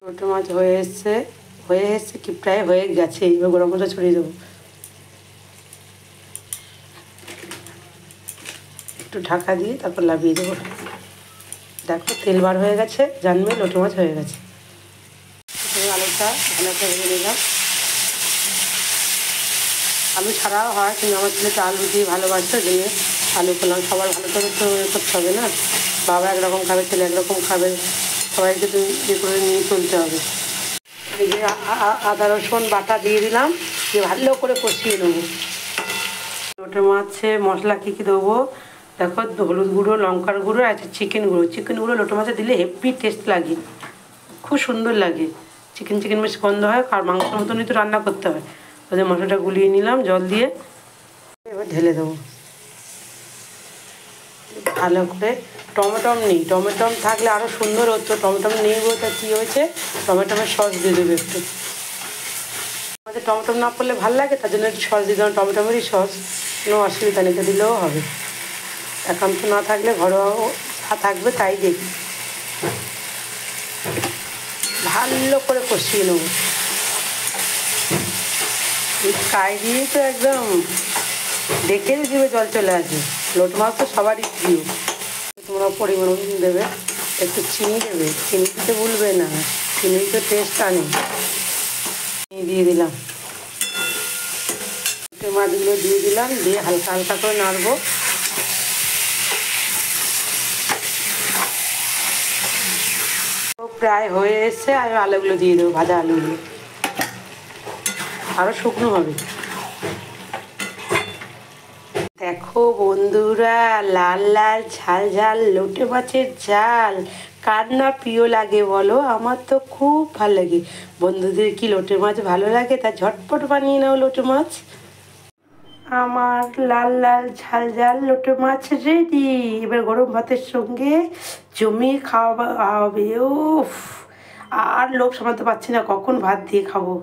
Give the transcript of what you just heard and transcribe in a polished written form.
লোটে মাছ হয়ে এসছে কি প্রায় হয়ে গেছে। এবার গরম মশলা ছড়িয়ে দেবো, একটু ঢাকা দিয়ে তারপর লাভিয়ে দেবো। দেখো তেল বার হয়ে গেছে, জানবে লোটে মাছ হয়ে গেছে। আলুটা ভালো করে ভেজে নিলাম। আলু ছাড়াও হয়, কিন্তু আমার ছেলেটা আলু দিয়ে ভালোবাসে, দিয়ে আলু করলাম। সবার ভালো করে তো করতে হবে না, বাবা একরকম খাবে, ছেলে একরকম খাবে, সবাইকে তো ইয়ে করে নিয়ে চলতে হবে। এই যে আদা রসুন বাটা দিয়ে দিলাম, দিয়ে ভালো করে কষিয়ে নেবো। লোটে মাছে মশলা কী কী দেবো দেখো, হলুদ গুঁড়ো, লঙ্কার গুঁড়ো, আছে চিকেন গুঁড়ো। লোটে মাছে দিলে হেভি টেস্ট লাগে, খুব সুন্দর লাগে। চিকেন বেশ গন্ধ হয়, আর মাংসের মতনই তো রান্না করতে হয়। ওদের মশলাটা গুলিয়ে নিলাম জল দিয়ে, এবার ঢেলে দেবো ভালো করে। টমেটম থাকলে আরও সুন্দর হতো, টমেটম নেই বলতে কী হয়েছে, টমেটমের সস দিয়ে দেবে একটু। আমাদের টমেটম না পড়লে ভালো লাগে, তার জন্য একটু সস দিয়ে দেবো, টমেটমেরই সস, কোনো অসুবিধা নেই, দিলেও হবে। একান্ত না থাকলে ঘরোয়া থাকবে তাই দেখি। ভালো করে কষিয়ে নেব, কাই দিয়ে তো একদম দেখে দিবে জল চলে আসবে। লোটে মাছ তো সবারই প্রিয়। তোমরা পরিমাণ দেবে, একটু চিনি দেবে, চিনি দিতে ভুলবে না, চিনি তো টেস্ট আনে। চিনি দিয়ে দিলাম, লোটে মাছগুলো দিয়ে দিলাম, দিয়ে হালকা হালকা করে নাড়বো। প্রায় হয়ে এসছে, আর আলুগুলো দিয়ে দেবো, ভাজা আলুগুলো আরও শুকনো হবে। দেখো বন্ধুরা, লাল লাল ঝাল ঝাল লোটে মাছের ঝাল কার না প্রিয় লাগে বলো? আমার তো খুব ভালো লাগে। বন্ধুদের কি লোটে মাছ ভালো লাগে? তা ঝটপট বানিয়ে নাও লোটে মাছ। আমার লাল লাল ঝাল ঝাল লোটে মাছ রেডি। এবার গরম ভাতের সঙ্গে জমিয়ে খাওয়া হবে। উফ, আর লোভ সামলাতে পারছি না, কখন ভাত দিয়ে খাবো।